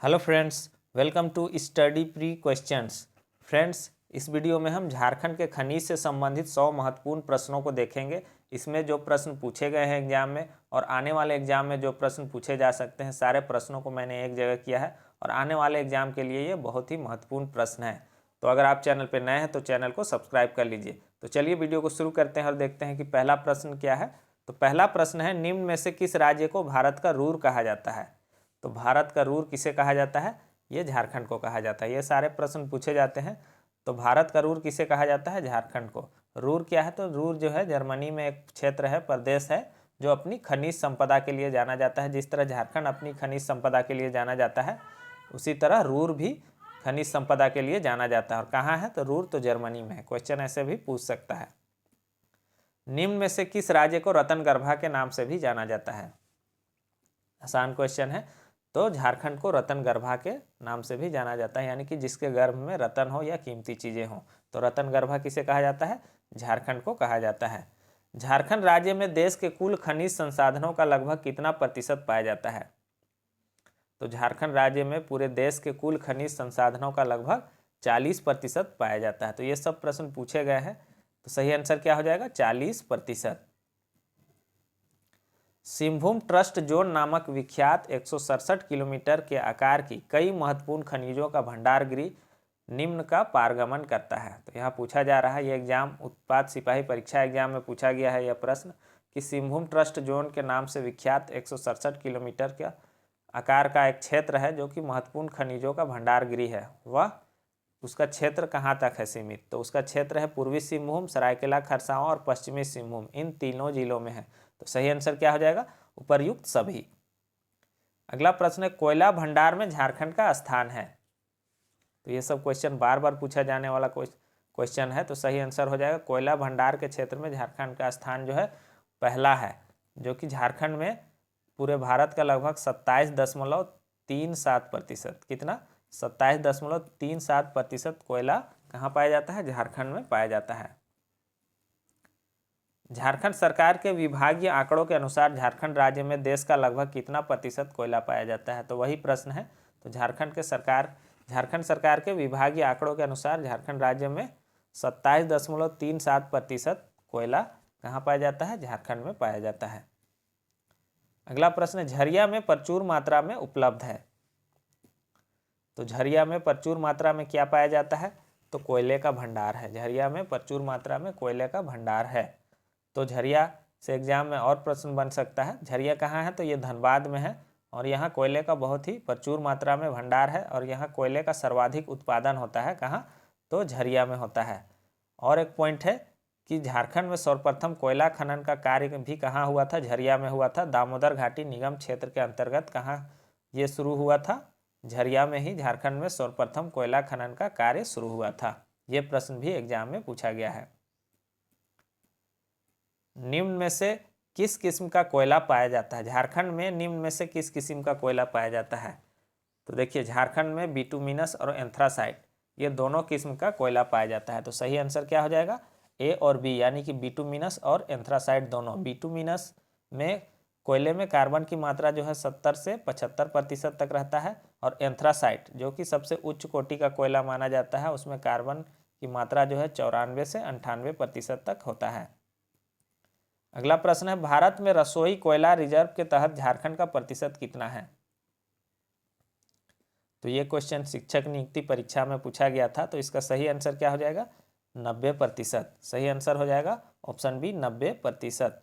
Hello friends, welcome to study pre questions. Friends, इस video में हम झारखंड के खनिज से संबंधित 100 महत्वपूर्ण प्रश्नों को देखेंगे। इसमें जो प्रश्न पूछे गए हैं एग्जाम में और आने वाले एग्जाम में जो प्रश्न पूछे जा सकते हैं, सारे प्रश्नों को मैंने एक जगह किया है और आने वाले एग्जाम के लिए ये बहुत ही महत्वपूर्ण प्रश्न है। तो अगर आप चैनल पर नए हैं तो चैनल को सब्सक्राइब कर लीजिए। तो चलिए वीडियो को शुरू करते हैं और देखते हैं कि पहला प्रश्न क्या है। तो पहला प्रश्न है, निम्न में से किस राज्य को भारत का रूर कहा जाता है? तो भारत का रूर किसे कहा जाता है? ये झारखंड को कहा जाता है। ये सारे प्रश्न पूछे जाते हैं। तो भारत का रूर किसे कहा जाता है? झारखंड को। रूर क्या है? तो रूर जो है जर्मनी में एक क्षेत्र है, प्रदेश है, जो अपनी खनिज संपदा के लिए जाना जाता है। जिस तरह झारखंड अपनी खनिज संपदा के लिए जाना जाता है, उसी तरह रूर भी खनिज संपदा के लिए जाना जाता है। और कहाँ है? तो रूर तो जर्मनी में है। क्वेश्चन ऐसे भी पूछ सकता है। निम्न में से किस राज्य को रतनगर्भा के नाम से भी जाना जाता है? आसान क्वेश्चन है। तो झारखंड को रतनगर्भा के नाम से भी जाना जाता है, यानी कि जिसके गर्भ में रतन हो या कीमती चीजें हों। तो रतनगर्भा किसे कहा जाता है? झारखंड को कहा जाता है। झारखंड राज्य में देश के कुल खनिज संसाधनों का लगभग कितना प्रतिशत पाया जाता है? तो झारखंड राज्य में पूरे देश के कुल खनिज संसाधनों का लगभग 40% पाया जाता है। तो ये सब प्रश्न पूछे गए हैं। तो सही आंसर क्या हो जाएगा? 40%। सिंहभूम ट्रस्ट जोन नामक विख्यात 167 किलोमीटर के आकार की कई महत्वपूर्ण खनिजों का भंडार गृह निम्न का पारगमन करता है। तो यहाँ पूछा जा रहा है, ये एग्जाम उत्पाद सिपाही परीक्षा एग्जाम में पूछा गया है यह प्रश्न कि सिंहभूम ट्रस्ट जोन के नाम से विख्यात 167 किलोमीटर का आकार का एक क्षेत्र है जो कि महत्वपूर्ण खनिजों का भंडार गृह है। वह उसका क्षेत्र कहाँ तक है सीमित? तो उसका क्षेत्र है पूर्वी सिंहभूम, सरायकेला खरसावां और पश्चिमी सिंहभूम, इन तीनों जिलों में है। तो सही आंसर क्या हो जाएगा? उपर्युक्त सभी। अगला प्रश्न है, कोयला भंडार में झारखंड का स्थान है। तो ये सब क्वेश्चन बार बार पूछा जाने वाला क्वेश्चन है। तो सही आंसर हो जाएगा, कोयला भंडार के क्षेत्र में झारखंड का स्थान जो है पहला है, जो कि झारखंड में पूरे भारत का लगभग 27.37%, कितना? 27.37% कोयला कहाँ पाया जाता है? झारखंड में पाया जाता है। झारखंड सरकार के विभागीय आंकड़ों के अनुसार झारखंड राज्य में देश का लगभग कितना प्रतिशत कोयला पाया जाता है? तो वही प्रश्न है। तो झारखंड सरकार के विभागीय आंकड़ों के अनुसार झारखंड राज्य में 27.37% कोयला कहाँ पाया जाता है? झारखंड में पाया जाता है। अगला प्रश्न है, झरिया में प्रचुर मात्रा में उपलब्ध है। तो झरिया में प्रचुर मात्रा में क्या पाया जाता है? तो कोयले का भंडार है। झरिया में प्रचुर मात्रा में कोयले का भंडार है। तो झरिया से एग्जाम में और प्रश्न बन सकता है। झरिया कहाँ है? तो ये धनबाद में है और यहाँ कोयले का बहुत ही प्रचुर मात्रा में भंडार है और यहाँ कोयले का सर्वाधिक उत्पादन होता है। कहाँ? तो झरिया में होता है। और एक पॉइंट है कि झारखंड में सर्वप्रथम कोयला खनन का कार्य भी कहाँ हुआ था? झरिया में हुआ था। दामोदर घाटी निगम क्षेत्र के अंतर्गत कहाँ ये शुरू हुआ था? झरिया में ही झारखंड में सर्वप्रथम कोयला खनन का कार्य शुरू हुआ था। ये प्रश्न भी एग्जाम में पूछा गया है। निम्न में से किस किस्म का कोयला पाया जाता है? झारखंड में निम्न में से किस किस्म का कोयला पाया जाता है? तो देखिए, झारखंड में बिटुमिनस और एंथ्रासाइट, ये दोनों किस्म का कोयला पाया जाता है। तो सही आंसर क्या हो जाएगा? ए और बी, यानी कि बिटुमिनस और एंथ्रासाइट दोनों। बिटुमिनस में कोयले में कार्बन की मात्रा जो है 70 से 75% तक रहता है और एंथ्रासाइट जो कि सबसे उच्च कोटि का कोयला माना जाता है, उसमें कार्बन की मात्रा जो है 94 से 98% तक होता है। अगला प्रश्न है, भारत में रसोई कोयला रिजर्व के तहत झारखंड का प्रतिशत कितना है? तो ये क्वेश्चन शिक्षक नियुक्ति परीक्षा में पूछा गया था। तो इसका सही आंसर क्या हो जाएगा? 90%। सही आंसर हो जाएगा ऑप्शन बी, 90%।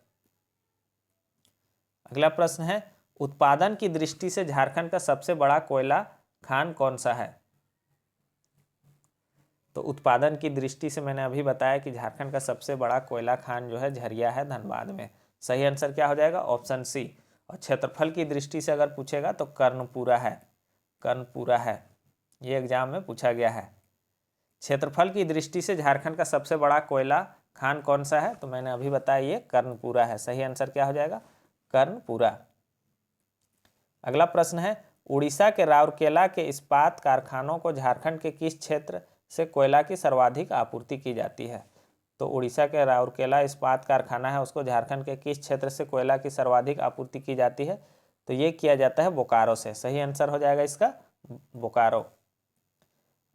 अगला प्रश्न है, उत्पादन की दृष्टि से झारखंड का सबसे बड़ा कोयला खान कौन सा है? तो उत्पादन की दृष्टि से मैंने अभी बताया कि झारखंड का सबसे बड़ा कोयला खान जो है झरिया है, धनबाद में। सही आंसर क्या हो जाएगा? Option C. और क्षेत्रफल की दृष्टि से अगर पूछेगा तो कर्णपुरा है। कर्णपुरा है, ये एग्जाम में पूछा गया है। क्षेत्रफल की दृष्टि से झारखंड का सबसे बड़ा कोयला खान कौन सा है? तो मैंने अभी बताया ये कर्णपुरा है। सही आंसर क्या हो जाएगा? कर्णपुरा। अगला प्रश्न है, उड़ीसा के राउरकेला के इस्पात कारखानों को झारखंड के किस क्षेत्र से कोयला की सर्वाधिक आपूर्ति की जाती है? तो उड़ीसा के राउरकेला इस्पात कारखाना है, उसको झारखंड के किस क्षेत्र से कोयला की सर्वाधिक आपूर्ति की जाती है? तो ये किया जाता है बोकारो से। सही आंसर हो जाएगा इसका बोकारो।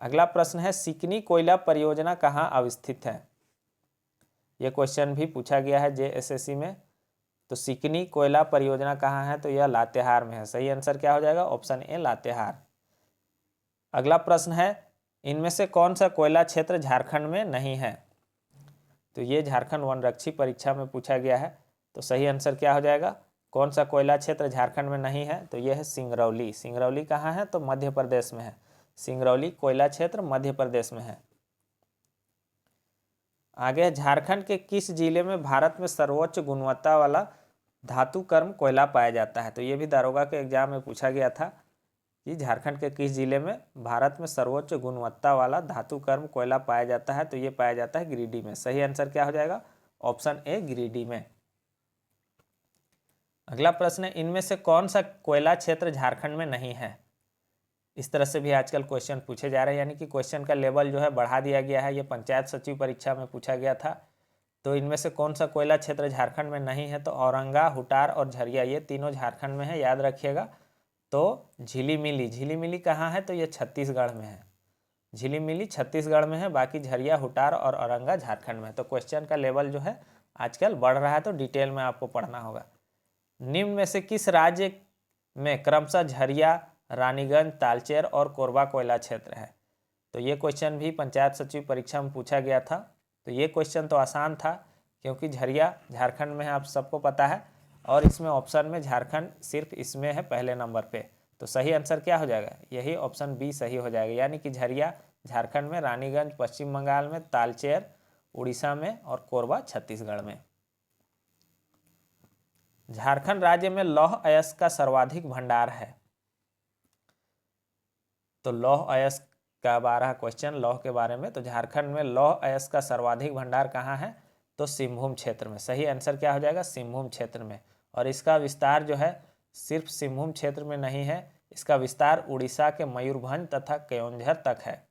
अगला प्रश्न है सिकनी कोयला परियोजना कहाँ अवस्थित है। ये क्वेश्चन भी पूछा गया है JSSC में। तो सिकनी कोयला परियोजना कहाँ है, तो यह लातेहार में है। सही आंसर क्या हो जाएगा, ऑप्शन ए लातेहार। अगला प्रश्न है इनमें से कौन सा कोयला क्षेत्र झारखंड में नहीं है। तो ये झारखंड वनरक्षी परीक्षा में पूछा गया है। तो सही आंसर क्या हो जाएगा, कौन सा कोयला क्षेत्र झारखंड में नहीं है, तो यह है सिंगरौली। सिंगरौली कहाँ है, तो मध्य प्रदेश में है। सिंगरौली कोयला क्षेत्र मध्य प्रदेश में है। आगे झारखंड के किस जिले में भारत में सर्वोच्च गुणवत्ता वाला धातु कर्म कोयला पाया जाता है। तो ये भी दारोगा के एग्जाम में पूछा गया था कि झारखंड के किस जिले में भारत में सर्वोच्च गुणवत्ता वाला धातु कर्म कोयला पाया जाता है। तो ये पाया जाता है गिरिडीह में। सही आंसर क्या हो जाएगा, ऑप्शन ए गिरिडीह में। अगला प्रश्न है इनमें से कौन सा कोयला क्षेत्र झारखंड में नहीं है। इस तरह से भी आजकल क्वेश्चन पूछे जा रहे हैं, यानी कि क्वेश्चन का लेवल जो है बढ़ा दिया गया है। ये पंचायत सचिव परीक्षा में पूछा गया था। तो इनमें से कौन सा कोयला क्षेत्र झारखंड में नहीं है, तो औरंगा, हुटार और झरिया ये तीनों झारखंड में है, याद रखिएगा। तो झिलीमिली, झिलीमिली कहाँ है, तो ये छत्तीसगढ़ में है। झिलीमिली छत्तीसगढ़ में है, बाकी झरिया, हुटार और औरंगा झारखंड में है। तो क्वेश्चन का लेवल जो है आजकल बढ़ रहा है, तो डिटेल में आपको पढ़ना होगा। निम्न में से किस राज्य में क्रमशः झरिया, रानीगंज, तालचेर और कोरबा कोयला क्षेत्र है। तो ये क्वेश्चन भी पंचायत सचिव परीक्षा में पूछा गया था। तो ये क्वेश्चन तो आसान था क्योंकि झरिया झारखंड में है, आप सबको पता है। और इसमें ऑप्शन में झारखंड सिर्फ इसमें है पहले नंबर पे। तो सही आंसर क्या हो जाएगा, यही ऑप्शन बी सही हो जाएगा। यानी कि झरिया झारखंड में, रानीगंज पश्चिम बंगाल में, तालचेर उड़ीसा में और कोरबा छत्तीसगढ़ में। झारखंड राज्य में लौह अयस्क का सर्वाधिक भंडार है। तो लौह अयस्क का 12 क्वेश्चन लौह के बारे में। तो झारखंड में लौह अयस्क का सर्वाधिक भंडार कहाँ है, तो सिंहभूम क्षेत्र में। सही आंसर क्या हो जाएगा, सिंहभूम क्षेत्र में। और इसका विस्तार जो है सिर्फ सिंहभूम क्षेत्र में नहीं है, इसका विस्तार उड़ीसा के मयूरभंज तथा केयोंझर तक है।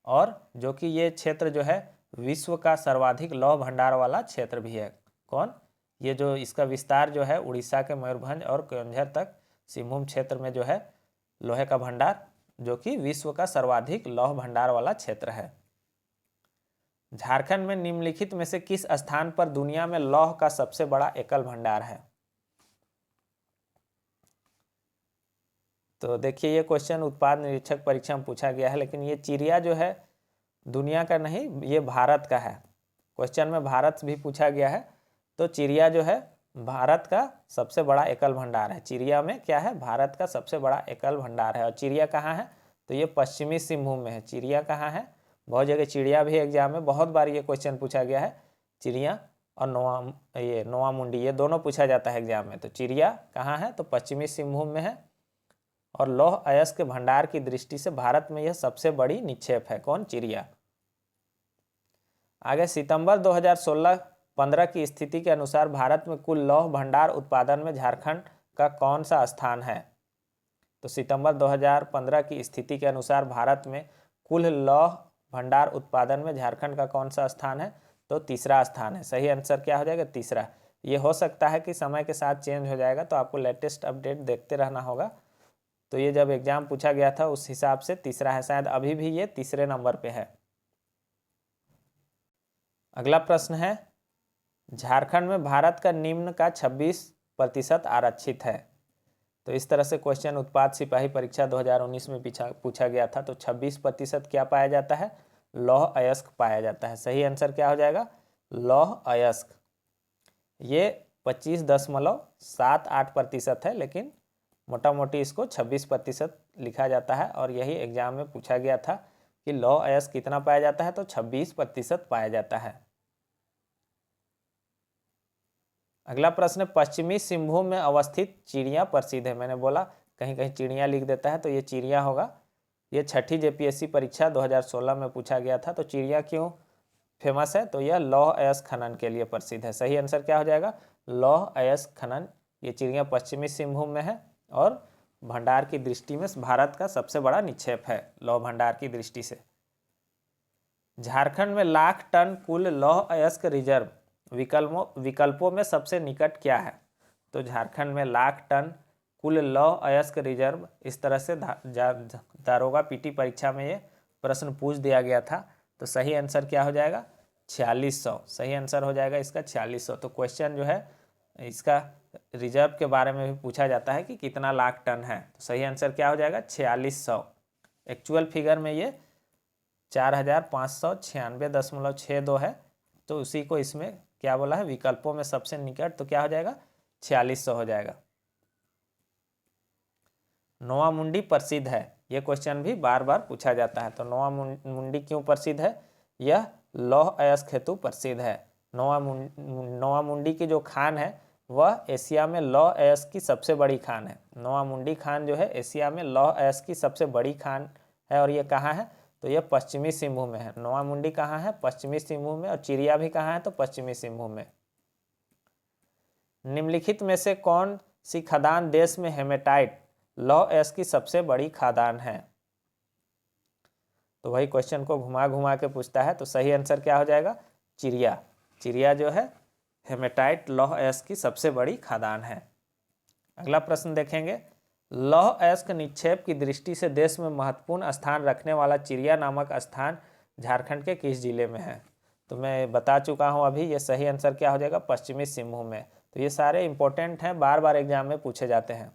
और जो कि ये क्षेत्र जो है विश्व का सर्वाधिक लौह भंडार वाला क्षेत्र भी है। कौन, ये जो इसका विस्तार जो है उड़ीसा के मयूरभंज और केयोंझर तक सिंहभूम क्षेत्र में जो है लोहे का भंडार, जो कि विश्व का सर्वाधिक लौह भंडार वाला क्षेत्र है। झारखंड में निम्नलिखित में से किस स्थान पर दुनिया में लौह का सबसे बड़ा एकल भंडार है। तो देखिए ये क्वेश्चन उत्पाद निरीक्षक परीक्षा में पूछा गया है, लेकिन ये चिड़िया जो है दुनिया का नहीं, ये भारत का है। क्वेश्चन में भारत भी पूछा गया है। तो चिड़िया जो है भारत का सबसे बड़ा एकल भंडार है। चिड़िया में क्या है, भारत का सबसे बड़ा एकल भंडार है। और चिड़िया कहाँ है, तो ये पश्चिमी सिंहभूम में है। चिड़िया कहाँ है, बहुत जगह चिड़िया भी एग्जाम में बहुत बार ये क्वेश्चन पूछा गया है। चिड़िया और नोआ मुंडी ये दोनों पूछा जाता है एग्जाम में। तो चिड़िया कहाँ है, तो पश्चिमी सिंहभूम में है। और लौह अयस्क के भंडार की दृष्टि से भारत में यह सबसे बड़ी निक्षेप है। कौन, चिड़िया। आगे सितंबर 2016-15 की स्थिति के अनुसार भारत में कुल लौह भंडार उत्पादन में झारखंड का कौन सा स्थान है। तो सितंबर 2015 की स्थिति के अनुसार भारत में कुल लौह भंडार उत्पादन में झारखंड का कौन सा स्थान है, तो तीसरा स्थान है। सही आंसर क्या हो जाएगा, तीसरा। ये हो सकता है कि समय के साथ चेंज हो जाएगा, तो आपको लेटेस्ट अपडेट देखते रहना होगा। तो ये जब एग्जाम पूछा गया था उस हिसाब से तीसरा है, शायद अभी भी ये तीसरे नंबर पे है। अगला प्रश्न है झारखंड में भारत का निम्न का 26% आरक्षित है। तो इस तरह से क्वेश्चन उत्पाद सिपाही परीक्षा 2019 में पूछा गया था। तो 26% क्या पाया जाता है, लौह अयस्क पाया जाता है। सही आंसर क्या हो जाएगा, लौह अयस्क। ये 25.78% है, लेकिन मोटा मोटी इसको 26% लिखा जाता है। और यही एग्जाम में पूछा गया था कि लौह अयस्क कितना पाया जाता है, तो 26% पाया जाता है। अगला प्रश्न, पश्चिमी सिंहभूम में अवस्थित चिड़िया प्रसिद्ध है। मैंने बोला कहीं कहीं चिड़िया लिख देता है, तो ये चिड़िया होगा। ये छठी JPSC परीक्षा 2016 में पूछा गया था। तो चिड़िया क्यों फेमस है, तो यह लौह अयस्क खनन के लिए प्रसिद्ध है। सही आंसर क्या हो जाएगा, लौह अयस्क खनन। ये चिड़िया पश्चिमी सिंहभूम में है और भंडार की दृष्टि में भारत का सबसे बड़ा निक्षेप है लौह भंडार की दृष्टि से। झारखंड में लाख टन कुल लौह अयस्क रिजर्व विकल्पों में सबसे निकट क्या है। तो झारखंड में लाख टन कुल लौह अयस्क रिजर्व, इस तरह से दारोगा पीटी परीक्षा में ये प्रश्न पूछ दिया गया था। तो सही आंसर क्या हो जाएगा? 4600। सही आंसर हो जाएगा इसका 4600। तो क्वेश्चन जो है इसका रिजर्व के बारे में भी पूछा जाता है कि कितना लाख टन है। तो सही आंसर क्या हो जाएगा? 4600। एक्चुअल फिगर में ये 4596.62 है। तो उसी को इसमें क्या बोला है? विकल्पों में सबसे निकट, तो क्या हो जाएगा? 4600 हो जाएगा। नोआ मुंडी प्रसिद्ध है, ये क्वेश्चन भी बार बार पूछा जाता है। तो नोआ मुंडी क्यों प्रसिद्ध है? यह लौह अयस्क हेतु प्रसिद्ध है। नोआ मुंडी की जो खान है वह एशिया में लौह अयस्क की सबसे बड़ी खान है। नोआ मुंडी खान जो है एशिया में लौह अयस्क की सबसे बड़ी खान है। और ये कहाँ है? तो यह पश्चिमी सिंहभूम में है। नोआ मुंडी कहाँ है? पश्चिमी सिंहभूम में। और चिड़िया भी कहाँ है? तो पश्चिमी सिंहभूम में। निम्नलिखित में से कौन सी खदान देश में हेमेटाइट लौह अयस्क की सबसे बड़ी खदान है? तो वही क्वेश्चन को घुमा घुमा के पूछता है। तो सही आंसर क्या हो जाएगा? चिड़िया। चिड़िया जो है हेमेटाइट लौह अयस्क की सबसे बड़ी खदान है। अगला प्रश्न देखेंगे। लौह अयस्क निक्षेप की दृष्टि से देश में महत्वपूर्ण स्थान रखने वाला चिड़िया नामक स्थान झारखंड के किस जिले में है? तो मैं बता चुका हूँ अभी। ये सही आंसर क्या हो जाएगा? पश्चिमी सिंहभूम में। तो ये सारे इंपॉर्टेंट हैं, बार बार एग्जाम में पूछे जाते हैं।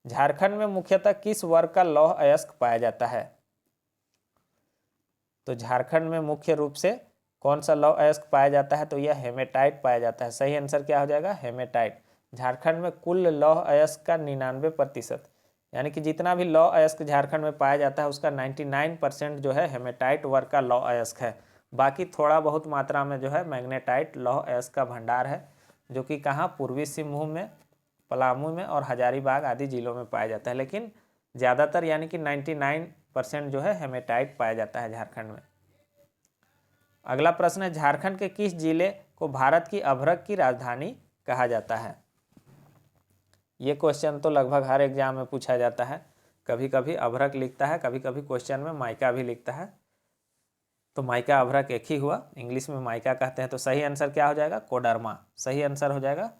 झारखंड में मुख्यतः किस वर्ग का लौह अयस्क पाया जाता है? तो झारखंड में मुख्य रूप से कौन सा लौह अयस्क पाया जाता है? तो यह हेमेटाइट पाया जाता है। सही आंसर क्या हो जाएगा? हेमेटाइट। झारखंड में कुल लौह अयस्क का 99%, यानी कि जितना भी लौह अयस्क झारखंड में पाया जाता है उसका 99% जो है हेमेटाइट वर्ग का लौह अयस्क है। बाकी थोड़ा बहुत मात्रा में जो है मैग्नेटाइट लौह अयस्क का भंडार है, जो कि कहाँ? पूर्वी सिंहभूम में, पलामू में और हजारीबाग आदि जिलों में पाया जाता है। लेकिन ज़्यादातर यानी कि 99% जो है हेमेटाइट पाया जाता है झारखंड में। अगला प्रश्न है। झारखंड के किस जिले को भारत की अभ्रक की राजधानी कहा जाता है? ये क्वेश्चन तो लगभग हर एग्जाम में पूछा जाता है। कभी कभी अभ्रक लिखता है, कभी कभी क्वेश्चन में माइका भी लिखता है। तो माइका अभ्रक एक ही हुआ, इंग्लिश में माइका कहते हैं। तो सही आंसर क्या हो जाएगा? कोडरमा। सही आंसर हो जाएगा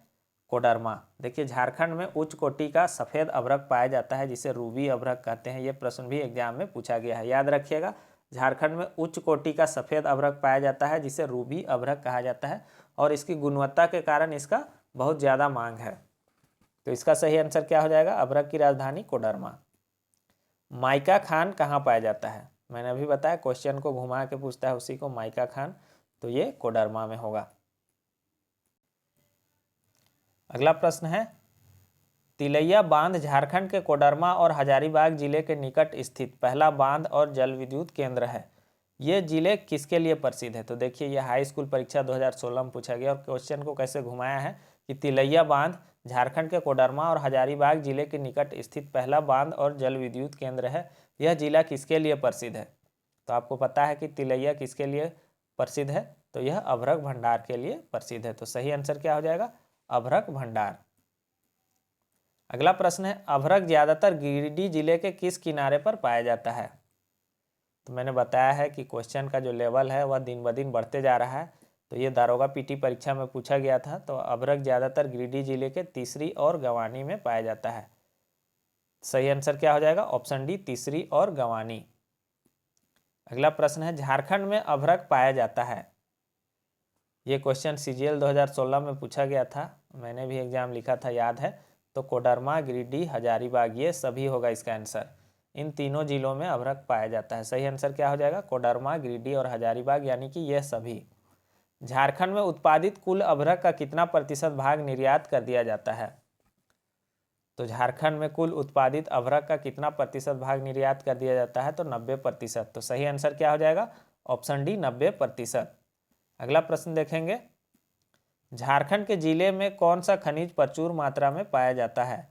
कोडरमा। देखिए, झारखंड में उच्च कोटि का सफ़ेद अभ्रक पाया जाता है जिसे रूबी अभ्रक कहते हैं। ये प्रश्न भी एग्जाम में पूछा गया है, याद रखिएगा। झारखंड में उच्च कोटि का सफ़ेद अभ्रक पाया जाता है जिसे रूबी अभ्रक कहा जाता है, और इसकी गुणवत्ता के कारण इसका बहुत ज़्यादा मांग है। तो इसका सही आंसर क्या हो जाएगा? अभ्रक की राजधानी कोडरमा। माइका खान कहाँ पाया जाता है? मैंने अभी बताया, क्वेश्चन को घुमा के पूछता है उसी को, माइका खान। तो ये कोडरमा में होगा। अगला प्रश्न है। तिलैया बांध झारखंड के कोडरमा और हजारीबाग जिले के निकट स्थित पहला बांध और जल विद्युत केंद्र है। ये जिले किसके लिए प्रसिद्ध है? तो देखिए, यह हाई स्कूल परीक्षा 2016 में पूछा गया, और क्वेश्चन को कैसे घुमाया है कि तिलैया बांध झारखंड के कोडरमा और हजारीबाग जिले के निकट स्थित पहला बांध और जल विद्युत केंद्र है। यह जिला किसके लिए प्रसिद्ध है? तो आपको पता है कि तिलैया किसके लिए प्रसिद्ध है? तो यह अभ्रक भंडार के लिए प्रसिद्ध है। तो सही आंसर क्या हो जाएगा? अभ्रक भंडार। अगला प्रश्न है। अभ्रक ज्यादातर गिरिडीह जिले के किस किनारे पर पाया जाता है? तो मैंने बताया है कि क्वेश्चन का जो लेवल है वह दिन ब दिन बढ़ते जा रहा है। तो ये दारोगा पीटी परीक्षा में पूछा गया था। तो अभ्रक ज्यादातर गिरिडीह जिले के तीसरी और गवानी में पाया जाता है। सही आंसर क्या हो जाएगा? ऑप्शन डी, तीसरी और गवानी। अगला प्रश्न है। झारखंड में अभ्रक पाया जाता है। ये क्वेश्चन सीजीएल 2016 में पूछा गया था, मैंने भी एग्जाम लिखा था, याद है। तो कोडरमा, गिरिडीह, हजारीबाग, ये सभी होगा इसका आंसर। इन तीनों जिलों में अभ्रक पाया जाता है। सही आंसर क्या हो जाएगा? कोडरमा, गिरिडीह और हजारीबाग, यानी कि यह सभी। झारखंड में उत्पादित कुल अभ्रक का कितना प्रतिशत भाग निर्यात कर दिया जाता है? तो झारखंड में कुल उत्पादित अभ्रक का कितना प्रतिशत भाग निर्यात कर दिया जाता है? तो 90%। तो सही आंसर क्या हो जाएगा? Option D, 90%। अगला प्रश्न देखेंगे। झारखंड के जिले में कौन सा खनिज प्रचुर मात्रा में पाया जाता है?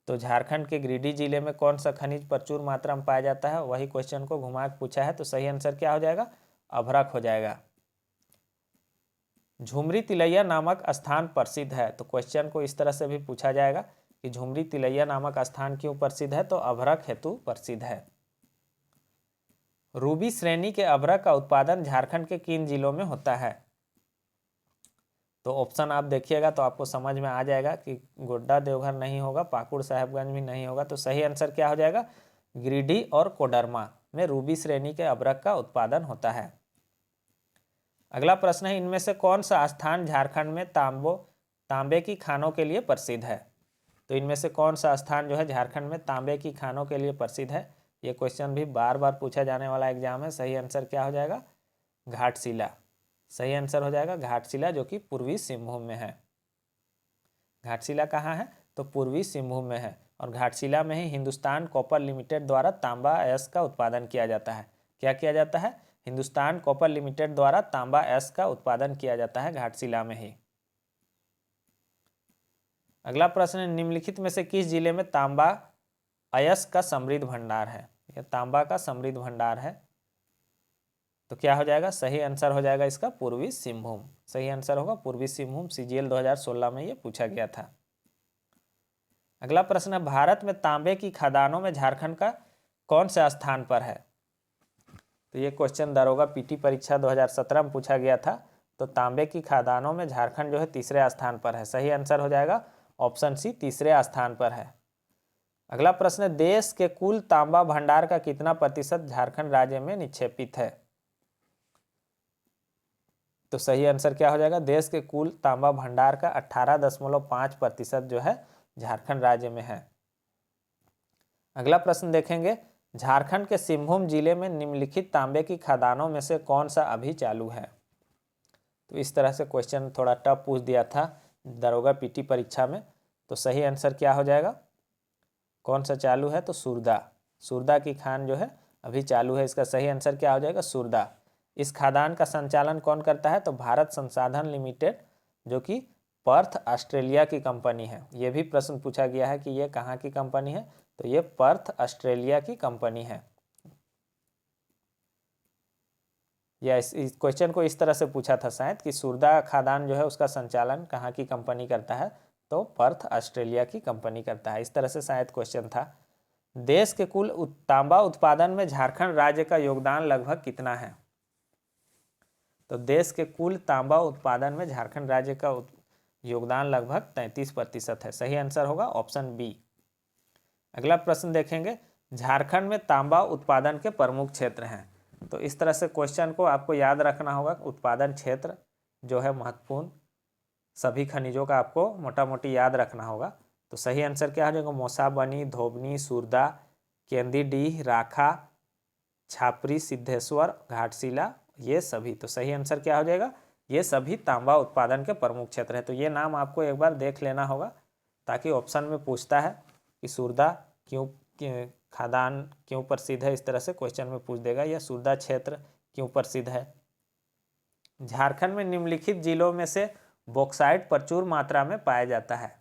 तो झारखंड के गिरिडीह जिले में कौन सा खनिज प्रचुर मात्रा में पाया जाता है? वही क्वेश्चन को घुमा के पूछा है। तो सही आंसर क्या हो जाएगा? अभ्रक हो जाएगा। झुमरी तिलैया नामक स्थान प्रसिद्ध है। तो क्वेश्चन को इस तरह से भी पूछा जाएगा कि झुमरी तिलैया नामक स्थान क्यों प्रसिद्ध है? तो अभ्रक हेतु प्रसिद्ध है। रूबी श्रेणी के अभ्रक का उत्पादन झारखंड के किन जिलों में होता है? तो ऑप्शन आप देखिएगा तो आपको समझ में आ जाएगा कि गोड्डा देवघर नहीं होगा, पाकुड़ साहेबगंज भी नहीं होगा। तो सही आंसर क्या हो जाएगा, गिरिडीह और कोडरमा में रूबी श्रेणी के अभ्रक का उत्पादन होता है। अगला प्रश्न है, इनमें से कौन सा स्थान झारखंड में तांबे की खानों के लिए प्रसिद्ध है। तो इनमें से कौन सा स्थान जो है झारखंड में तांबे की खानों के लिए प्रसिद्ध है। ये क्वेश्चन भी बार बार पूछा जाने वाला एग्जाम है। सही आंसर क्या हो जाएगा, घाटशिला। सही आंसर हो जाएगा घाटशिला, जो कि पूर्वी सिंहभूम में है। घाटशिला कहाँ है, तो पूर्वी सिंहभूम में है। और घाटशिला में ही हिंदुस्तान कॉपर लिमिटेड द्वारा तांबा अयस्क का उत्पादन किया जाता है। क्या किया जाता है, हिंदुस्तान कॉपर लिमिटेड द्वारा तांबा अयस्क का उत्पादन किया जाता है घाटशिला में ही। अगला प्रश्न है, निम्नलिखित में से किस जिले में तांबा अयस्क का समृद्ध भंडार है। यह तांबा का समृद्ध भंडार है। तो क्या हो जाएगा, सही आंसर हो जाएगा इसका पूर्वी सिंहभूम। सही आंसर होगा पूर्वी सिंहभूम। सीजीएल 2016 में ये पूछा गया था। अगला प्रश्न है, भारत में तांबे की खदानों में झारखंड का कौन से स्थान पर है। तो ये क्वेश्चन दरोगा पीटी परीक्षा 2017 में पूछा गया था। तो तांबे की खदानों में झारखंड जो है तीसरे स्थान पर है। सही आंसर हो जाएगा ऑप्शन सी, तीसरे स्थान पर है। अगला प्रश्न है, देश के कुल तांबा भंडार का कितना प्रतिशत झारखंड राज्य में निक्षेपित है। तो सही आंसर क्या हो जाएगा, देश के कुल तांबा भंडार का 18.5% जो है झारखंड राज्य में है। अगला प्रश्न देखेंगे, झारखंड के सिंहभूम जिले में निम्नलिखित तांबे की खदानों में से कौन सा अभी चालू है। तो इस तरह से क्वेश्चन थोड़ा टफ पूछ दिया था दरोगा पीटी परीक्षा में। तो सही आंसर क्या हो जाएगा, कौन सा चालू है, तो सुरदा की खान जो है अभी चालू है। इसका सही आंसर क्या हो जाएगा, सुरदा। इस खादान का संचालन कौन करता है, तो भारत संसाधन लिमिटेड, जो कि पर्थ ऑस्ट्रेलिया की कंपनी है। ये भी प्रश्न पूछा गया है कि ये कहाँ की कंपनी है, तो ये पर्थ ऑस्ट्रेलिया की कंपनी है। या इस क्वेश्चन को इस तरह से पूछा था शायद कि सुरदा खादान जो है उसका संचालन कहाँ की कंपनी करता है, तो पर्थ ऑस्ट्रेलिया की कंपनी करता है। इस तरह से शायद क्वेश्चन था। देश के कुल तांबा उत्पादन में झारखंड राज्य का योगदान लगभग कितना है। तो देश के कुल तांबा उत्पादन में झारखंड राज्य का योगदान लगभग 33% है। सही आंसर होगा ऑप्शन बी। अगला प्रश्न देखेंगे, झारखंड में तांबा उत्पादन के प्रमुख क्षेत्र हैं। तो इस तरह से क्वेश्चन को आपको याद रखना होगा। उत्पादन क्षेत्र जो है महत्वपूर्ण, सभी खनिजों का आपको मोटा मोटी याद रखना होगा। तो सही आंसर क्या हो जाएगा, मौसाबनी, धोबनी, सुरदा, केंदीडीह, राखा, छापरी, सिद्धेश्वर, घाटशिला, ये सभी। तो सही आंसर क्या हो जाएगा, ये सभी तांबा उत्पादन के प्रमुख क्षेत्र है। तो ये नाम आपको एक बार देख लेना होगा, ताकि ऑप्शन में पूछता है कि सुरदा खादान क्यों प्रसिद्ध है, इस तरह से क्वेश्चन में पूछ देगा, या सुरदा क्षेत्र क्यों प्रसिद्ध है। झारखंड में निम्नलिखित जिलों में से बॉक्साइट प्रचुर मात्रा में पाया जाता है।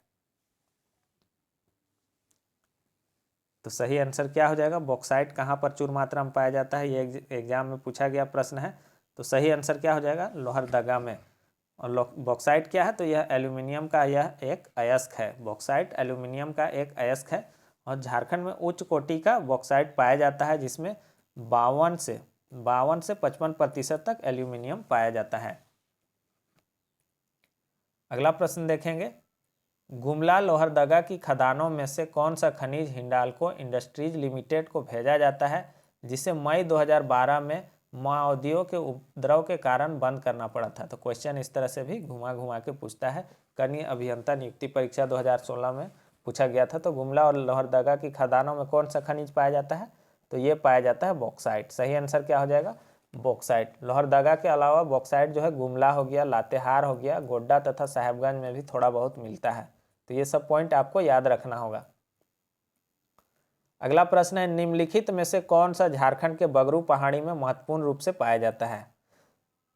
तो सही आंसर क्या हो जाएगा, बॉक्साइट कहाँ प्रचुर मात्रा में पाया जाता है, ये एग्जाम में पूछा गया प्रश्न है। तो सही आंसर क्या हो जाएगा, लोहरदगा में। और बॉक्साइट क्या है, तो यह एल्यूमिनियम का यह एक अयस्क है। बॉक्साइट एल्यूमिनियम का एक अयस्क है। और झारखंड में उच्च कोटि का बॉक्साइट पाया जाता है, जिसमें 52 से 55% तक एल्यूमिनियम पाया जाता है। अगला प्रश्न देखेंगे, गुमला लोहरदगा की खदानों में से कौन सा खनिज हिंडाल्को इंडस्ट्रीज लिमिटेड को भेजा जाता है, जिसे मई 2012 में माओवादियों के उपद्रव के कारण बंद करना पड़ा था। तो क्वेश्चन इस तरह से भी घुमा घुमा के पूछता है। कनीय अभियंता नियुक्ति परीक्षा 2016 में पूछा गया था। तो गुमला और लोहरदगा की खदानों में कौन सा खनिज पाया जाता है, तो ये पाया जाता है बॉक्साइट। सही आंसर क्या हो जाएगा, बॉक्साइट। लोहरदगा के अलावा बॉक्साइट जो है गुमला हो गया, लातेहार हो गया, गोड्डा तथा साहेबगंज में भी थोड़ा बहुत मिलता है। तो ये सब पॉइंट आपको याद रखना होगा। अगला प्रश्न है, निम्नलिखित में से कौन सा झारखंड के बगरू पहाड़ी में महत्वपूर्ण रूप से पाया जाता है।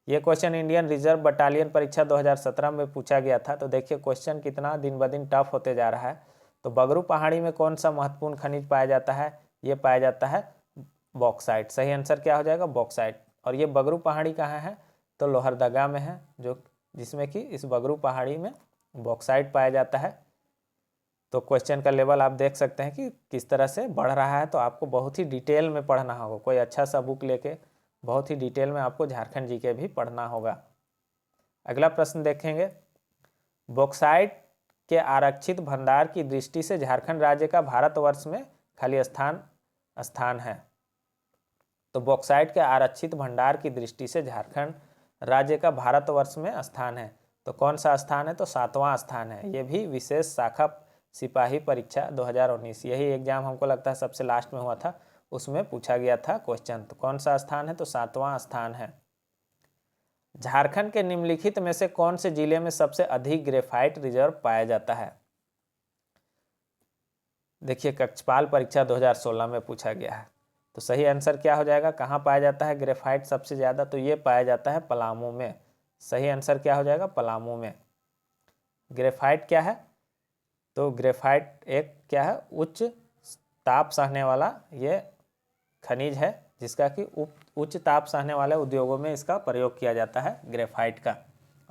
ये क्वेश्चन इंडियन रिजर्व बटालियन परीक्षा 2017 में पूछा गया था। तो देखिए क्वेश्चन कितना दिन ब दिन टफ होते जा रहा है। तो बगरू पहाड़ी में कौन सा महत्वपूर्ण खनिज पाया जाता है, ये पाया जाता है बॉक्साइट। सही आंसर क्या हो जाएगा, बॉक्साइट। और ये बगरू पहाड़ी कहाँ है, तो लोहरदगा में है, जिसमें कि इस बगरू पहाड़ी में बॉक्साइट पाया जाता है। तो क्वेश्चन का लेवल आप देख सकते हैं कि किस तरह से बढ़ रहा है। तो आपको बहुत ही डिटेल में पढ़ना होगा, कोई अच्छा सा बुक लेके बहुत ही डिटेल में आपको झारखंड जीके भी पढ़ना होगा। अगला प्रश्न देखेंगे, बॉक्साइट के आरक्षित भंडार की दृष्टि से झारखंड राज्य का भारतवर्ष में खाली स्थान है। तो बॉक्साइट के आरक्षित भंडार की दृष्टि से झारखंड राज्य का भारतवर्ष में स्थान है। तो कौन सा स्थान है? तो 7वां स्थान है। ये भी विशेष शाखा सिपाही परीक्षा 2019, यही एग्जाम हमको लगता है सबसे लास्ट में हुआ था, उसमें पूछा गया था क्वेश्चन। तो कौन सा स्थान है? तो 7वां स्थान है। झारखंड के निम्नलिखित में से कौन से जिले में सबसे अधिक ग्रेफाइट रिजर्व पाया जाता है? देखिए, कक्षपाल परीक्षा 2016 में पूछा गया है। तो सही आंसर क्या हो जाएगा? कहाँ पाया जाता है ग्रेफाइट सबसे ज़्यादा? तो ये पाया जाता है पलामू में। सही आंसर क्या हो जाएगा? पलामू में। ग्रेफाइट क्या है? तो ग्रेफाइट एक क्या है? उच्च ताप सहने वाला ये खनिज है, जिसका कि उच्च ताप सहने वाले उद्योगों में इसका प्रयोग किया जाता है ग्रेफाइट का।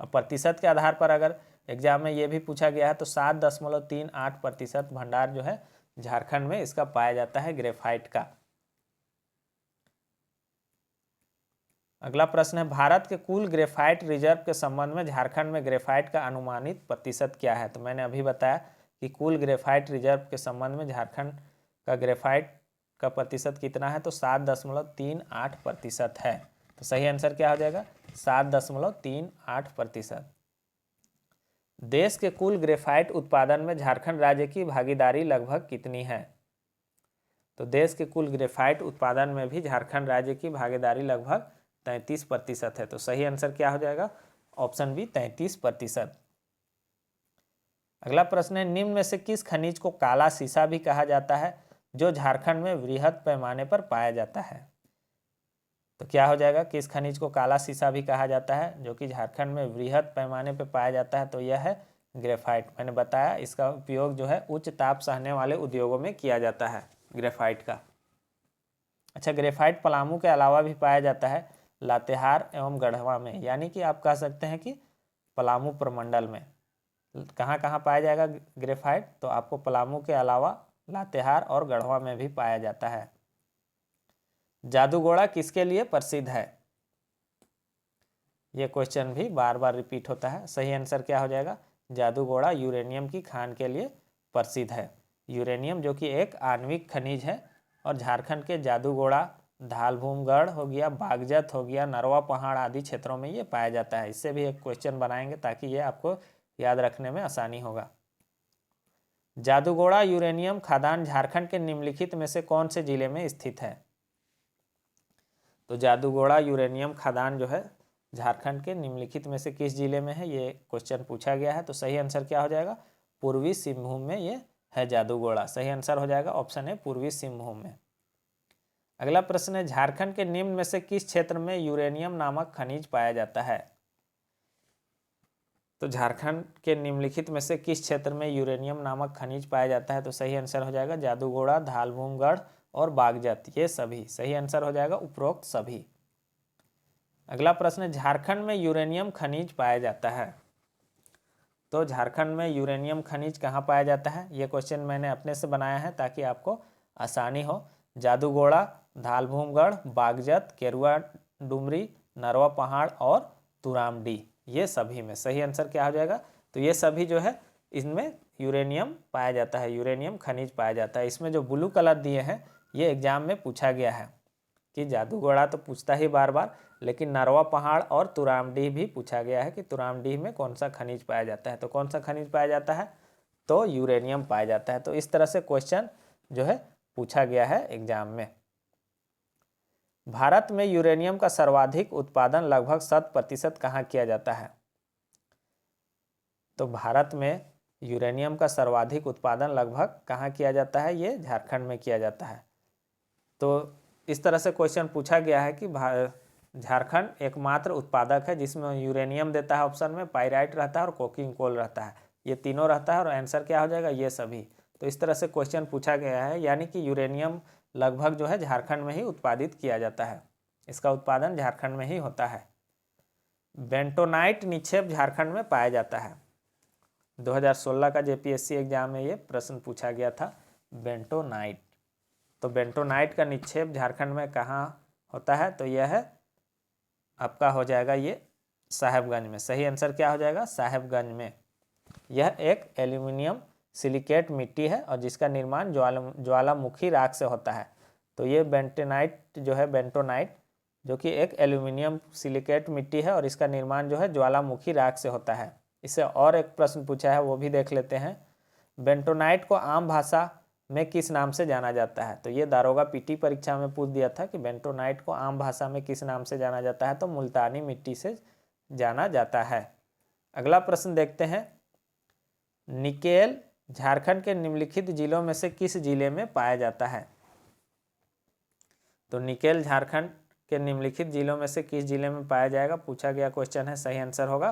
और प्रतिशत के आधार पर अगर एग्जाम में ये भी पूछा गया है तो 7.38% भंडार जो है झारखंड में इसका पाया जाता है ग्रेफाइट का। अगला प्रश्न है, भारत के कुल ग्रेफाइट रिजर्व के संबंध में झारखंड में ग्रेफाइट का अनुमानित प्रतिशत क्या है? तो मैंने अभी बताया कि कुल ग्रेफाइट रिजर्व के संबंध में झारखंड का ग्रेफाइट का प्रतिशत कितना है? तो 7.38% है। तो सही आंसर क्या हो जाएगा? 7.38%। देश के कुल ग्रेफाइट उत्पादन में झारखंड राज्य की भागीदारी लगभग कितनी है? तो देश के कुल ग्रेफाइट उत्पादन में भी झारखंड राज्य की भागीदारी लगभग 33% है। तो सही आंसर क्या हो जाएगा? Option B 33%। अगला प्रश्न है, निम्न में से किस खनिज को काला सीसा भी कहा जाता है जो झारखंड में वृहद पैमाने पर पाया जाता है? तो क्या हो जाएगा? किस खनिज को काला सीसा भी कहा जाता है जो कि झारखंड में वृहद पैमाने पर पाया जाता है? तो यह है ग्रेफाइट। मैंने बताया इसका उपयोग जो है उच्च ताप सहने वाले उद्योगों में किया जाता है ग्रेफाइट का। अच्छा, ग्रेफाइट पलामू के अलावा भी पाया जाता है लातेहार एवं गढ़वा में, यानी कि आप कह सकते हैं कि पलामू प्रमंडल में। कहाँ कहाँ पाया जाएगा ग्रेफाइट? तो आपको पलामू के अलावा लातेहार और गढ़वा में भी पाया जाता है। जादूगोड़ा किसके लिए प्रसिद्ध है? ये क्वेश्चन भी बार बार रिपीट होता है। सही आंसर क्या हो जाएगा? जादूगोड़ा यूरेनियम की खान के लिए प्रसिद्ध है। यूरेनियम जो कि एक आणविक खनिज है और झारखंड के जादूगोड़ा, धालभूमगढ़ हो गया, बागजत हो गया, नरवा पहाड़ आदि क्षेत्रों में ये पाया जाता है। इससे भी एक क्वेश्चन बनाएंगे ताकि ये आपको याद रखने में आसानी होगा। जादूगोड़ा यूरेनियम खदान झारखंड के निम्नलिखित में से कौन से जिले में स्थित है? तो जादूगोड़ा यूरेनियम खदान जो है झारखंड के निम्नलिखित में से किस जिले में है, ये क्वेश्चन पूछा गया है। तो सही आंसर क्या हो जाएगा? पूर्वी सिंहभूम में ये है जादूगोड़ा। सही आंसर हो जाएगा ऑप्शन है पूर्वी सिंहभूम में। अगला प्रश्न है, झारखंड के निम्न में से किस क्षेत्र में यूरेनियम नामक खनिज पाया जाता है? तो झारखंड के निम्नलिखित में से किस क्षेत्र में यूरेनियम नामक खनिज पाया जाता है? तो सही आंसर हो जाएगा जादूगोड़ा, धालभूमगढ़ और बागजत, ये सभी। सही आंसर हो जाएगा उपरोक्त सभी। अगला प्रश्न है, झारखंड में यूरेनियम खनिज पाया जाता है। तो झारखंड में यूरेनियम खनिज कहाँ पाया जाता है? ये क्वेश्चन मैंने अपने से बनाया है ताकि आपको आसानी हो। जादूगोड़ा, धालभूमगढ़, बागजत, केरुआ डुमरी, नरवा पहाड़ और तुरामडी, ये सभी में। सही आंसर क्या हो जाएगा? तो ये सभी जो है इनमें यूरेनियम पाया जाता है, यूरेनियम खनिज पाया जाता है। इसमें जो ब्लू कलर दिए हैं ये एग्जाम में पूछा गया है कि जादूगोड़ा तो पूछता ही बार बार, लेकिन नरवा पहाड़ और तुरामडीह भी पूछा गया है कि तुरामडीह में कौन सा खनिज पाया जाता है। तो कौन सा खनिज पाया जाता है? तो यूरेनियम पाया जाता है। तो इस तरह से क्वेश्चन जो है पूछा गया है एग्जाम में। भारत में यूरेनियम का सर्वाधिक उत्पादन लगभग 100% कहाँ किया जाता है? तो भारत में यूरेनियम का सर्वाधिक उत्पादन लगभग कहाँ किया जाता है? ये झारखंड में किया जाता है। तो इस तरह से क्वेश्चन पूछा गया है कि झारखंड एकमात्र उत्पादक है जिसमें यूरेनियम देता है ऑप्शन में, पाइराइट रहता है और कोकिंग कोल रहता है, ये तीनों रहता है। और आंसर क्या हो जाएगा? ये सभी। तो इस तरह से क्वेश्चन पूछा गया है, यानी कि यूरेनियम लगभग जो है झारखंड में ही उत्पादित किया जाता है, इसका उत्पादन झारखंड में ही होता है। बेंटोनाइट निक्षेप झारखंड में पाया जाता है। 2016 का जेपीएससी एग्जाम में ये प्रश्न पूछा गया था, बेंटोनाइट। तो बेंटोनाइट का निक्षेप झारखंड में कहाँ होता है? तो यह है आपका हो जाएगा ये साहेबगंज में। सही आंसर क्या हो जाएगा? साहेबगंज में। यह एक एल्यूमिनियम सिलिकेट मिट्टी है और जिसका निर्माण ज्वालामुखी राख से होता है। तो ये बेंटोनाइट जो है, बेंटोनाइट जो कि एक एल्यूमिनियम सिलिकेट मिट्टी है और इसका निर्माण जो है ज्वालामुखी राख से होता है। इससे और एक प्रश्न पूछा है, वो भी देख लेते हैं। बेंटोनाइट को आम भाषा में किस नाम से जाना जाता है? तो ये दारोगा पीटी परीक्षा में पूछ दिया था कि बेंटोनाइट को आम भाषा में किस नाम से जाना जाता है? तो मुल्तानी मिट्टी से जाना जाता है। अगला प्रश्न देखते हैं। निकेल झारखंड के निम्नलिखित जिलों में से किस जिले में पाया जाता है? तो निकेल झारखंड के निम्नलिखित जिलों में से किस जिले में पाया जाएगा, पूछा गया क्वेश्चन है। सही आंसर होगा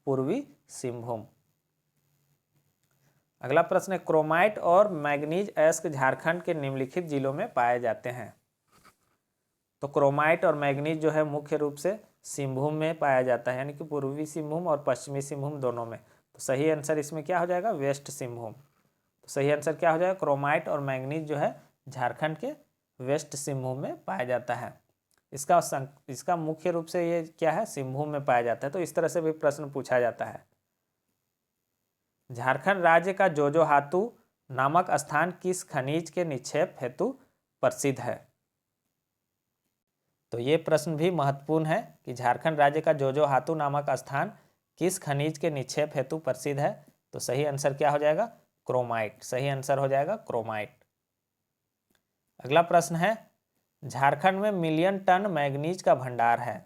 पूर्वी सिंहभूम। अगला प्रश्न है, क्रोमाइट और मैग्नीज अयस्क झारखंड के निम्नलिखित जिलों में पाए जाते हैं। तो क्रोमाइट और मैग्नीज जो है मुख्य रूप से सिंहभूम में पाया जाता है, यानी कि पूर्वी सिंहभूम और पश्चिमी सिंहभूम दोनों में। तो सही आंसर इसमें क्या हो जाएगा? वेस्ट सिंहभूम। तो सही आंसर क्या हो जाएगा? क्रोमाइट और मैग्नीज जो है झारखंड के वेस्ट सिंहभूम में पाया जाता है। इसका मुख्य रूप से ये क्या है? सिंहभूम में पाया जाता है। तो इस तरह से भी प्रश्न पूछा जाता है। झारखंड राज्य का जोजोहातू नामक स्थान किस खनिज के निक्षेप हेतु प्रसिद्ध है? तो ये प्रश्न भी महत्वपूर्ण है कि झारखंड राज्य का जोजोहातू नामक स्थान किस खनिज के निक्षेप हेतु प्रसिद्ध है? तो सही आंसर क्या हो जाएगा? क्रोमाइट। सही आंसर हो जाएगा क्रोमाइट। अगला प्रश्न है, झारखंड में मिलियन टन मैग्नीज का भंडार है।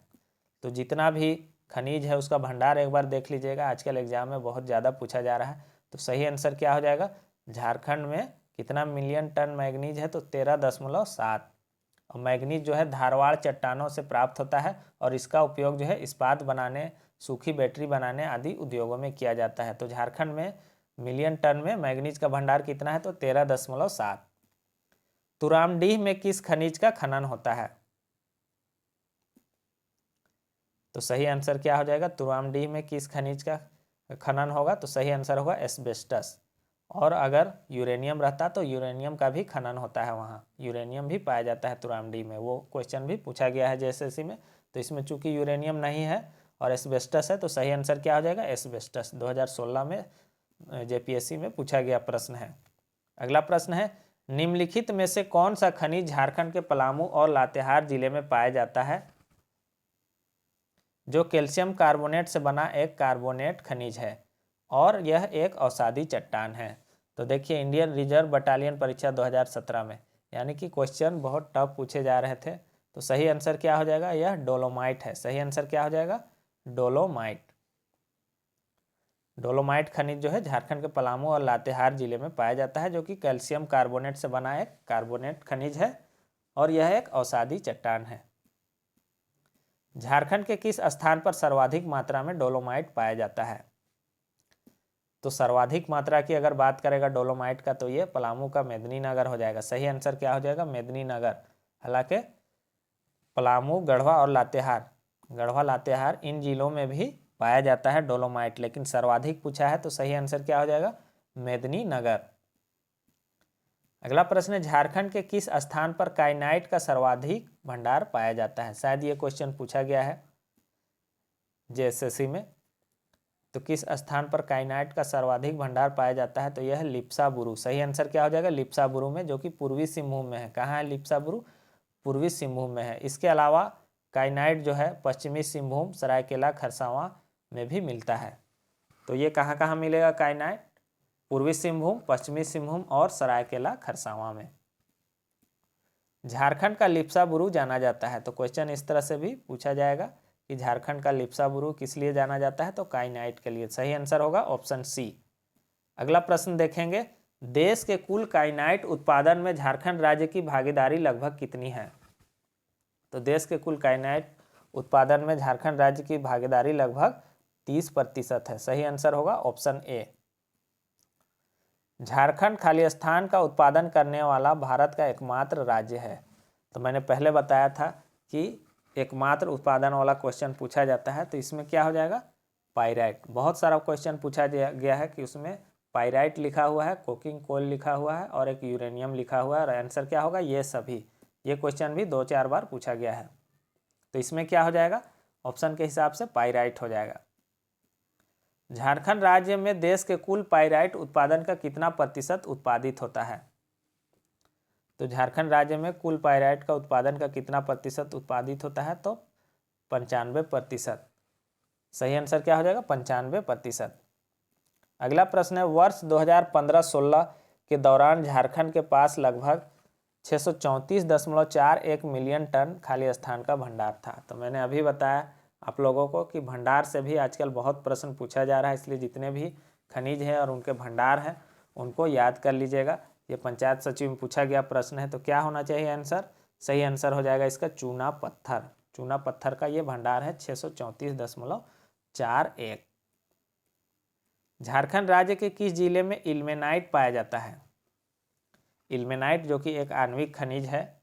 तो जितना भी खनिज है उसका भंडार एक बार देख लीजिएगा, आजकल एग्जाम में बहुत ज़्यादा पूछा जा रहा है। तो सही आंसर क्या हो जाएगा? झारखंड में कितना मिलियन टन मैग्नीज है? तो 13.7। और मैग्नीज जो है धारवाड़ चट्टानों से प्राप्त होता है और इसका उपयोग जो है इस्पात बनाने, सूखी बैटरी बनाने आदि उद्योगों में किया जाता है। तो झारखंड में मिलियन टन में मैग्नीज का भंडार कितना है? तो 13.7। तुरामडीह में किस खनिज का खनन होता है? तो सही आंसर क्या हो जाएगा? तुरामडीह में किस खनिज का खनन होगा? तो सही आंसर होगा एस्बेस्टस। और अगर यूरेनियम रहता तो यूरेनियम का भी खनन होता है, वहाँ यूरेनियम भी पाया जाता है तुरामडीह में। वो क्वेश्चन भी पूछा गया है जेएसएससी में। तो इसमें चूंकि यूरेनियम नहीं है और एस्बेस्टस है, तो सही आंसर क्या हो जाएगा? एस्बेस्टस। 2016 में जेपीएससी में पूछा गया प्रश्न है। अगला प्रश्न है, निम्नलिखित में से कौन सा खनिज झारखंड के पलामू और लातेहार जिले में पाया जाता है जो कैल्शियम कार्बोनेट से बना एक कार्बोनेट खनिज है और यह एक औषधि चट्टान है? तो देखिए, इंडियन रिजर्व बटालियन परीक्षा 2017 में, यानी कि क्वेश्चन बहुत टफ पूछे जा रहे थे। तो सही आंसर क्या हो जाएगा? यह डोलोमाइट है। सही आंसर क्या हो जाएगा? डोलोमाइट। डोलोमाइट खनिज जो है झारखंड के पलामू और लातेहार जिले में पाया जाता है, जो कि कैल्शियम कार्बोनेट से बना एक कार्बोनेट खनिज है और यह एक औषधि चट्टान है। झारखंड के किस स्थान पर सर्वाधिक मात्रा में डोलोमाइट पाया जाता है? तो सर्वाधिक मात्रा की अगर बात करेगा डोलोमाइट का, तो ये पलामू का मेदिनीनगर हो जाएगा। सही आंसर क्या हो जाएगा? मेदिनीनगर। हालांकि पलामू, गढ़वा और लातेहार, गढ़वा लातेहार इन जिलों में भी पाया जाता है डोलोमाइट, लेकिन सर्वाधिक पूछा है तो सही आंसर क्या हो जाएगा? मेदिनीनगर। अगला प्रश्न है, झारखंड के किस स्थान पर काइनाइट का सर्वाधिक भंडार पाया जाता है? शायद ये क्वेश्चन पूछा गया है जेएसएससी में। तो किस स्थान पर काइनाइट का सर्वाधिक भंडार पाया जाता है? तो यह लिप्साबुरु। सही आंसर क्या हो जाएगा? लिप्साबुरु में, जो कि पूर्वी सिंहभूम में है। कहाँ है लिप्साबुरु? पूर्वी सिंहभूम में है। इसके अलावा काइनाइट जो है पश्चिमी सिंहभूम, सरायकेला, खरसावां में भी मिलता है। तो ये कहाँ कहाँ मिलेगा काइनाइट? पूर्वी सिंहभूम, पश्चिमी सिंहभूम और सरायकेला खरसावां में। झारखंड का लिप्साबुरु जाना जाता है। तो क्वेश्चन इस तरह से भी पूछा जाएगा कि झारखंड का लिप्साबुरु किस लिए जाना जाता है? तो काइनाइट के लिए। सही आंसर होगा ऑप्शन सी। अगला प्रश्न देखेंगे, देश के कुल काइनाइट उत्पादन में झारखंड राज्य की भागीदारी लगभग कितनी है? तो देश के कुल काइनाइट उत्पादन में झारखंड राज्य की भागीदारी लगभग 30% है। सही आंसर होगा ऑप्शन ए। झारखंड खालिस्तान का उत्पादन करने वाला भारत का एकमात्र राज्य है। तो मैंने पहले बताया था कि एकमात्र उत्पादन वाला क्वेश्चन पूछा जाता है, तो इसमें क्या हो जाएगा? पाइराइट। बहुत सारा क्वेश्चन पूछा गया है कि उसमें पाइराइट लिखा हुआ है, कोकिंग कोल लिखा हुआ है और एक यूरेनियम लिखा हुआ है, और आंसर क्या होगा? ये सभी। ये क्वेश्चन भी 2-4 बार पूछा गया है। तो इसमें क्या हो जाएगा? ऑप्शन के हिसाब से पाइराइट हो जाएगा। झारखंड राज्य में देश के कुल पाइराइट उत्पादन का कितना प्रतिशत उत्पादित होता है? तो झारखंड राज्य में कुल पाइराइट का उत्पादन का कितना प्रतिशत उत्पादित होता है? तो 95%। सही आंसर क्या हो जाएगा? 95%। अगला प्रश्न है, वर्ष 2015-16 के दौरान झारखंड के पास लगभग 634.41 मिलियन टन खाली स्थान का भंडार था। तो मैंने अभी बताया आप लोगों को कि भंडार से भी आजकल बहुत प्रश्न पूछा जा रहा है, इसलिए जितने भी खनिज हैं और उनके भंडार हैं उनको याद कर लीजिएगा। ये पंचायत सचिव में पूछा गया प्रश्न है, तो क्या होना चाहिए आंसर? सही आंसर हो जाएगा इसका चूना पत्थर। चूना पत्थर का ये भंडार है 634.41। झारखंड राज्य के किस जिले में इल्मेनाइट पाया जाता है? इल्मेनाइट जो कि एक आणविक खनिज है,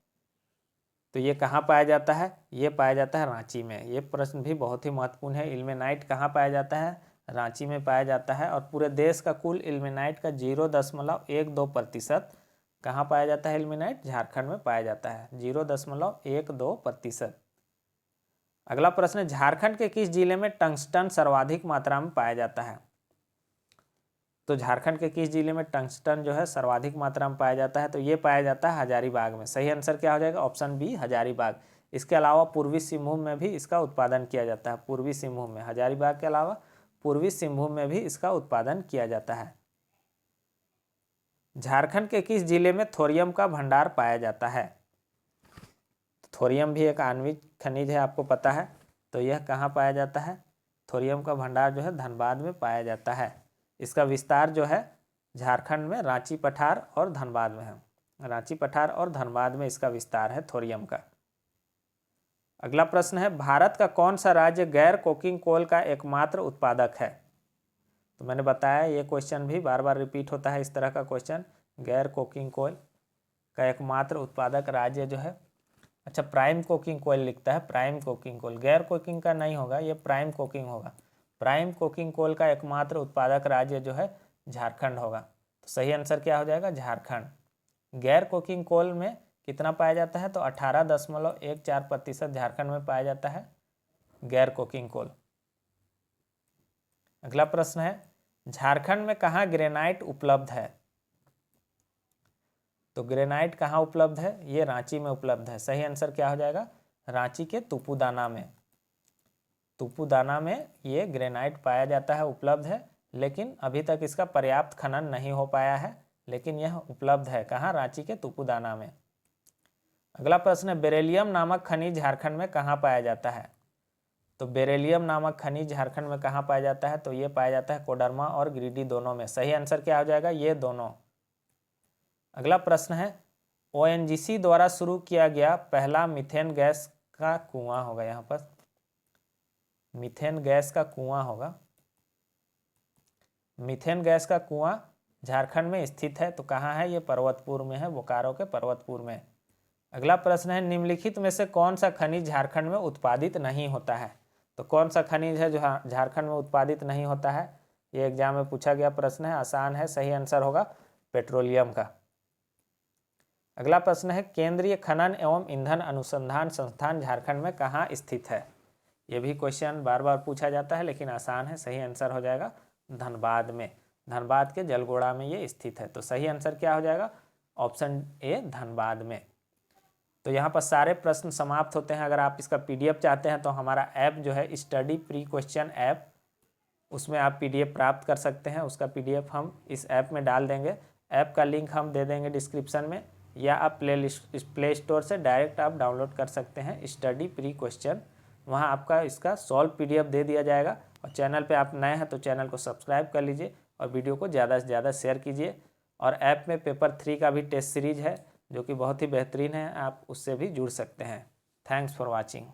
तो ये कहाँ पाया जाता है? ये पाया जाता है रांची में। ये प्रश्न भी बहुत ही महत्वपूर्ण है। इल्मेनाइट कहाँ पाया जाता है? रांची में पाया जाता है। और पूरे देश का कुल इल्मेनाइट का 0.12% कहाँ पाया जाता है? इल्मेनाइट झारखंड में पाया जाता है, 0.12%। अगला प्रश्न है, झारखंड के किस जिले में टंगस्टन सर्वाधिक मात्रा में पाया जाता है? तो झारखंड के किस जिले में टंगस्टन जो है सर्वाधिक मात्रा में पाया जाता है? तो ये पाया जाता है हजारीबाग में। सही आंसर क्या हो जाएगा? Option B, Hazaribagh. इसके अलावा पूर्वी सिंहभूम में भी इसका उत्पादन किया जाता है। पूर्वी सिंहभूम में, हजारीबाग के अलावा पूर्वी सिंहभूम में भी इसका उत्पादन किया जाता है। झारखंड के किस जिले में थोरियम का भंडार पाया जाता है? थोरियम भी एक आणविक खनिज है, आपको पता है। तो यह कहाँ पाया जाता है? थोरियम का भंडार जो है धनबाद में पाया जाता है। इसका विस्तार जो है झारखंड में रांची पठार और धनबाद में है। रांची पठार और धनबाद में इसका विस्तार है थोरियम का। अगला प्रश्न है, भारत का कौन सा राज्य गैर कोकिंग कोल का एकमात्र उत्पादक है? तो मैंने बताया ये क्वेश्चन भी बार बार रिपीट होता है, इस तरह का क्वेश्चन। गैर कोकिंग कोल का एकमात्र उत्पादक राज्य जो है, अच्छा प्राइम कोकिंग कोल लिखता है, प्राइम कोकिंग कोल। गैर कोकिंग का नहीं होगा, ये प्राइम कोकिंग होगा। प्राइम कोकिंग कोल का एकमात्र उत्पादक राज्य जो है झारखंड होगा। तो सही आंसर क्या हो जाएगा? झारखंड। गैर कोकिंग कोल में कितना पाया जाता है? तो 18.14% झारखंड में पाया जाता है गैर कोकिंग कोल। अगला प्रश्न है, झारखंड में कहाँ ग्रेनाइट उपलब्ध है? तो ग्रेनाइट कहाँ उपलब्ध है? ये रांची में उपलब्ध है। सही आंसर क्या हो जाएगा? रांची के तुपुदाना में। तुपुदाना में ये ग्रेनाइट पाया जाता है, उपलब्ध है, लेकिन अभी तक इसका पर्याप्त खनन नहीं हो पाया है, लेकिन यह उपलब्ध है। कहाँ? रांची के तुपुदाना में। अगला प्रश्न है, बेरिलियम नामक खनिज झारखंड में कहाँ पाया जाता है? तो बेरिलियम नामक खनिज झारखंड में कहाँ पाया जाता है? तो ये पाया जाता है कोडरमा और गिरिडीह दोनों में। सही आंसर क्या हो जाएगा? ये दोनों। अगला प्रश्न है, ONGC द्वारा शुरू किया गया पहला मीथेन गैस का कुआं होगा, यहाँ पर मीथेन गैस का कुआं होगा। मीथेन गैस का कुआं झारखंड में स्थित है, तो कहाँ है? ये पर्वतपुर में है, बोकारो के पर्वतपुर में। अगला प्रश्न है, निम्नलिखित में से कौन सा खनिज झारखंड में उत्पादित नहीं होता है? तो कौन सा खनिज है जो झारखंड में उत्पादित नहीं होता है? ये एग्जाम में पूछा गया प्रश्न है, आसान है। सही आंसर होगा पेट्रोलियम का। अगला प्रश्न है, केंद्रीय खनन एवं ईंधन अनुसंधान संस्थान झारखंड में कहाँ स्थित है? ये भी क्वेश्चन बार बार पूछा जाता है, लेकिन आसान है। सही आंसर हो जाएगा धनबाद में। धनबाद के जलगोड़ा में ये स्थित है। तो सही आंसर क्या हो जाएगा? ऑप्शन ए, धनबाद में। तो यहाँ पर सारे प्रश्न समाप्त होते हैं। अगर आप इसका PDF चाहते हैं तो हमारा ऐप जो है स्टडी प्री क्वेश्चन ऐप, उसमें आप PDF प्राप्त कर सकते हैं। उसका PDF हम इस ऐप में डाल देंगे। ऐप का लिंक हम दे देंगे डिस्क्रिप्शन में, या आप प्ले स्टोर से डायरेक्ट आप डाउनलोड कर सकते हैं स्टडी प्री क्वेश्चन। वहाँ आपका इसका सॉल्व PDF दे दिया जाएगा। और चैनल पे आप नए हैं तो चैनल को सब्सक्राइब कर लीजिए और वीडियो को ज़्यादा से ज़्यादा शेयर कीजिए। और ऐप में पेपर 3 का भी टेस्ट सीरीज है जो कि बहुत ही बेहतरीन है, आप उससे भी जुड़ सकते हैं। Thanks for watching.